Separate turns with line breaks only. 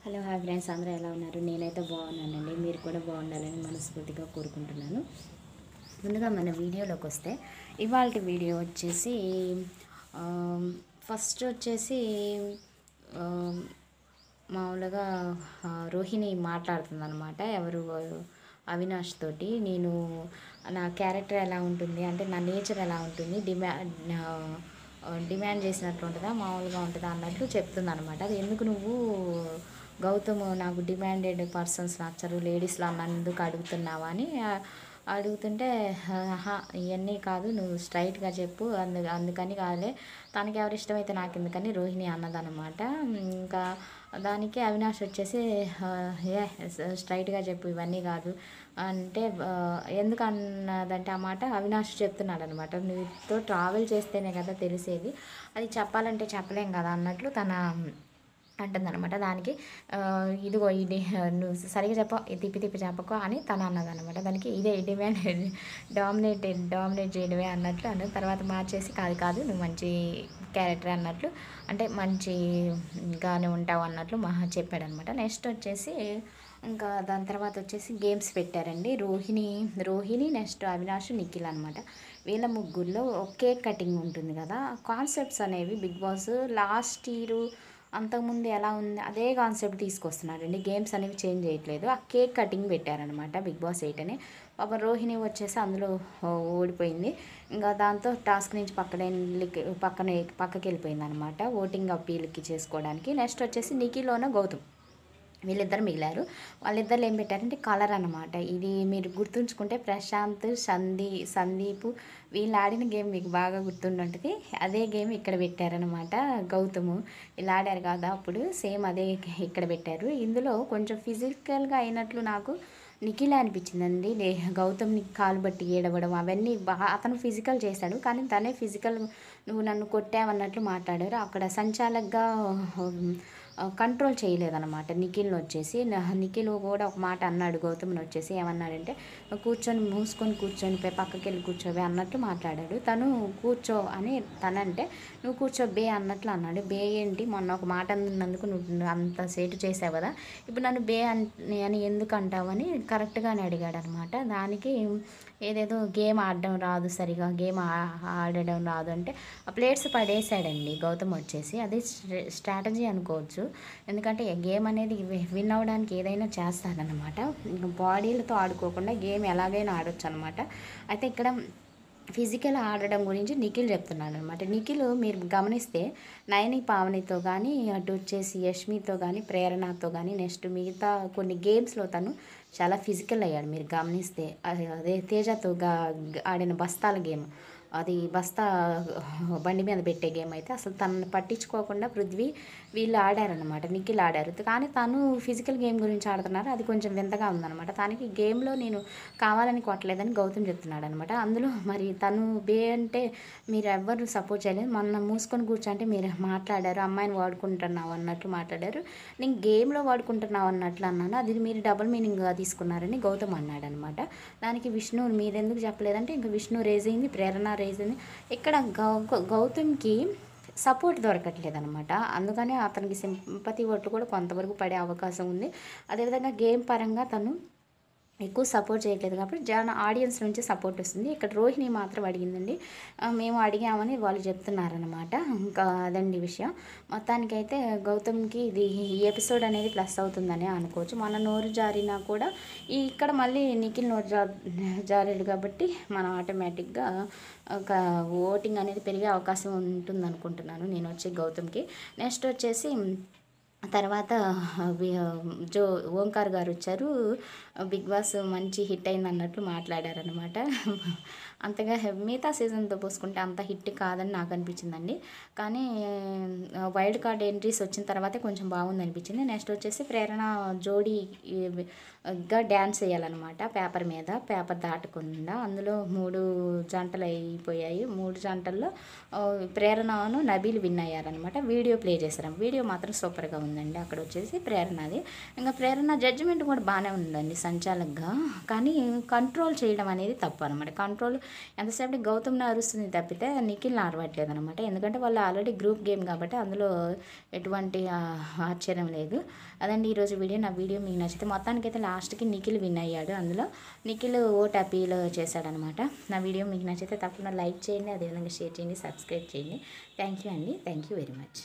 Hello hi friends, అందరూ ఎలా ఉన్నారు? నేనైతే బాగున్నానండి. మీరు కూడా బాగుండాలని మనస్ఫూర్తిగా కోరుకుంటున్నాను. ముందుగా మన వీడియోలోకి వస్తే ఇవాళ వీడియో వచ్చేసి ఫస్ట్ వచ్చేసి మామూలుగా రోహిణి మాట్లాడుతుంది అనమాట. ఎవరు అవినాష్ తోటి నేను నా క్యారెక్టర్ ఎలా ఉంటుంది అంటే నా నేచర్ ఎలా ఉంటుంది, డిమాండ్ చేసినట్లు ఉంటుందా మామూలుగా ఉంటుందా అన్నట్లు చెప్తుంది అనమాట. అది ఎందుకు నువ్వు గౌతమ్ నాకు డిమాండెడ్ పర్సన్స్ నచ్చరు, లేడీస్లో నన్ను అడుగుతున్నావా అని అడుగుతుంటే ఇవన్నీ కాదు, నువ్వు స్ట్రైట్గా చెప్పు, అందుకని కాదులే, తనకి ఎవరు ఇష్టమైతే నాకు ఎందుకని రోహిణి అన్నదనమాట. ఇంకా దానికి అవినాష్ వచ్చేసి స్ట్రైట్గా చెప్పు, ఇవన్నీ కాదు అంటే ఎందుకు అన్నదంటే ఆ మాట అవినాష్ చెప్తున్నాడు అనమాట. నువ్వుతో ట్రావెల్ చేస్తేనే కదా తెలిసేది, అది చెప్పాలంటే చెప్పలేం కదా అన్నట్లు తన అంటుందన్నమాట. దానికి ఇదిగో ఇది నువ్వు సరిగా చెప్ప, తిప్పి తిప్పి చెప్పకో అని తను అన్నదన్నమాట. దానికి ఇదే డిమాండ్ డామినేట్ చేయడమే అన్నట్లు అన్న తర్వాత మార్చేసి కాదు కాదు నువ్వు మంచి క్యారెక్టర్ అన్నట్లు, అంటే మంచిగానే ఉంటావు అన్నట్లు మహా చెప్పాడనమాట. నెక్స్ట్ వచ్చేసి ఇంకా దాని తర్వాత వచ్చేసి గేమ్స్ పెట్టారండి. రోహిణి నెక్స్ట్ అవినాష్, నిఖిల్ అనమాట. వీళ్ళ ముగ్గురులో కేక్ కటింగ్ ఉంటుంది కదా. కాన్సెప్ట్స్ అనేవి బిగ్ బాస్ లాస్ట్ ఇయర్ అంతకుముందు ఎలా ఉంది అదే కాన్సెప్ట్ తీసుకొస్తున్నారండి. గేమ్స్ అనేవి చేంజ్ చేయట్లేదు. ఆ కేక్ కటింగ్ పెట్టారనమాట బిగ్ బాస్ 8 అని. పాపం రోహిణి వచ్చేసి అందులో ఓడిపోయింది. ఇంకా దాంతో టాస్క్ నుంచి పక్కకి వెళ్ళిపోయింది అనమాట, ఓటింగ్ అప్పీల్కి చేసుకోవడానికి. నెక్స్ట్ వచ్చేసి నిఖిల్లోన గౌతమ్ వీళ్ళిద్దరు మిగిలారు. వాళ్ళిద్దరు ఏం పెట్టారంటే కలర్ అనమాట. ఇది మీరు గుర్తుంచుకుంటే ప్రశాంత్, సందీప్ వీళ్ళు ఆడిన గేమ్ మీకు బాగా గుర్తుంటుంది. అదే గేమ్ ఇక్కడ పెట్టారనమాట. గౌతము ఇలా ఆడారు కదా అప్పుడు, సేమ్ అదే ఇక్కడ పెట్టారు. ఇందులో కొంచెం ఫిజికల్గా అయినట్లు నాకు నిఖిల్ అనిపించిందండి. గౌతమ్ని కాలు బట్టి ఏడవడం అవన్నీ అతను ఫిజికల్ చేశాడు, కానీ తనే ఫిజికల్ నువ్వు నన్ను కొట్టావన్నట్లు మాట్లాడారు. అక్కడ సంచాలకుగా కంట్రోల్ చేయలేదన్నమాట నిఖిల్ని వచ్చేసి. నిఖిల్ కూడా ఒక మాట అన్నాడు గౌతమ్ని వచ్చేసి. ఏమన్నాడంటే మూసుకొని కూర్చొని పక్కకి వెళ్ళి కూర్చోవే అన్నట్లు మాట్లాడాడు. తను కూర్చో అని తనంటే నువ్వు కూర్చో బే అన్నట్లు అన్నాడు. బే ఏంటి, మొన్న ఒక మాట అన్నందుకు నువ్వు అంత సేటు చేసావు కదా, ఇప్పుడు నన్ను బే అని ఎందుకు అంటావని కరెక్ట్గానే అడిగాడు అనమాట. దానికి ఏదేదో గేమ్ ఆడడం రాదు, సరిగా గేమ్ ఆడడం రాదు అంటే ఆ ప్లేట్స్ పడేసాడండి గౌతమ్ వచ్చేసి. అది స్ట్రాటజీ అనుకోవచ్చు, ఎందుకంటే గేమ్ అనేది విన్ అవ్వడానికి ఏదైనా చేస్తాడనమాట. బాడీలతో ఆడుకోకుండా గేమ్ ఎలాగైనా ఆడొచ్చు అనమాట. అయితే ఇక్కడ ఫిజికల్ ఆడడం గురించి నిఖిల్ చెప్తున్నాడు అనమాట. నిఖిల్ మీరు గమనిస్తే నయని పావనితో కానీ, అటు వచ్చేసి యష్మితో కానీ, ప్రేరణతో కానీ, నెక్స్ట్ మిగతా కొన్ని గేమ్స్లో తను చాలా ఫిజికల్ అయ్యాడు. మీరు గమనిస్తే అదే తేజతో ఆడిన బస్తాల గేమ్, అది బస్తా బండి మీద పెట్టే గేమ్ అయితే అసలు తనను పట్టించుకోకుండా పృథ్వీ వీళ్ళు ఆడారనమాట. నిఖిల్ ఆడారు, కానీ తను ఫిజికల్ గేమ్ గురించి ఆడుతున్నారు. అది కొంచెం వింతగా ఉందన్నమాట. తనకి గేమ్లో నేను కావాలని కొట్టలేదని గౌతమ్ చెప్తున్నాడు అనమాట. అందులో మరి తను బే అంటే మీరు ఎవ్వరు సపోర్ట్ చేయలేదు, మొన్న మూసుకొని కూర్చోంటే మీరు మాట్లాడారు, అమ్మాయిని వాడుకుంటున్నావు అన్నట్లు మాట్లాడారు, నేను గేమ్లో వాడుకుంటున్నావు అన్నట్లు అన్నాను, అది మీరు డబుల్ మీనింగ్గా తీసుకున్నారని గౌతమ్ అన్నాడు అనమాట. దానికి విష్ణు మీరెందుకు చెప్పలేదంటే ఇంకా విష్ణు రేజ్ అయింది, ప్రేరణ రేజ్ అయింది. ఇక్కడ గౌతమ్కి సపోర్ట్ దొరకట్లేదు అనమాట. అందుకని అతనికి సింపతి ఓట్లు కూడా కొంతవరకు పడే అవకాశం ఉంది. అదేవిధంగా గేమ్ పరంగా తను ఎక్కువ సపోర్ట్ చేయట్లేదు కాబట్టి ఆడియన్స్ నుంచి సపోర్ట్ వస్తుంది. ఇక్కడ రోహిణి మాత్రం అడిగిందండి, మేము అడిగామని వాళ్ళు చెప్తున్నారనమాట. ఇంకా అదండి విషయం. మొత్తానికైతే గౌతమ్కి ఈ ఎపిసోడ్ అనేది ప్లస్ అవుతుందని అనుకోవచ్చు. మన నోరు జారినా కూడా ఇక్కడ మళ్ళీ నిఖిల్ నోరు జారాడు కాబట్టి మనం ఆటోమేటిక్గా ఒక ఓటింగ్ అనేది పెరిగే అవకాశం ఉంటుంది అనుకుంటున్నాను నేను వచ్చి గౌతమ్కి. నెక్స్ట్ వచ్చేసి తర్వాత ఓంకార్ గారు వచ్చారు. బిగ్ బాస్ మంచి హిట్ అయింది అన్నట్లు మాట్లాడారనమాట. అంతగా మిగతా సీజన్తో పోసుకుంటే అంత హిట్ కాదని నాకు అనిపించిందండి. కానీ వైల్డ్ కార్డ్ ఎంట్రీస్ వచ్చిన తర్వాతే కొంచెం బాగుంది అనిపించింది. నెక్స్ట్ వచ్చేసి ప్రేరణ జోడీగా డ్యాన్స్ వేయాలన్నమాట పేపర్ దాటకుండా. అందులో 3 జంటలు అయిపోయాయి. 3 జంటల్లో ప్రేరణను నబీల్ విన్ అయ్యారనమాట. వీడియో ప్లే చేశారు, వీడియో మాత్రం సూపర్గా ఉందండి. అక్కడ వచ్చేసి ప్రేరణది. ఇంకా ప్రేరణ జడ్జిమెంట్ కూడా బాగానే ఉందండి సంచాలకుగా, కానీ కంట్రోల్ చేయడం అనేది తప్పు అనమాట. కంట్రోల్ ఎంతసేపటి గౌతమ్ని అరుస్తుంది తప్పితే నిఖిల్ని అరవట్లేదు అనమాట. ఎందుకంటే వాళ్ళు ఆల్రెడీ గ్రూప్ గేమ్ కాబట్టి అందులో ఎటువంటి ఆశ్చర్యం లేదు. అదండి ఈరోజు వీడియో. నా వీడియో మీకు నచ్చితే మొత్తానికైతే లాస్ట్కి నిఖిల్ విన్ అయ్యాడు. అందులో నిఖిల్ ఓట్ అపీల్ చేశాడనమాట. నా వీడియో మీకు నచ్చితే తప్పకుండా లైక్ చేయండి, అదేవిధంగా షేర్ చేయండి, సబ్స్క్రైబ్ చేయండి. థ్యాంక్ యూ అండి. Thank you very much.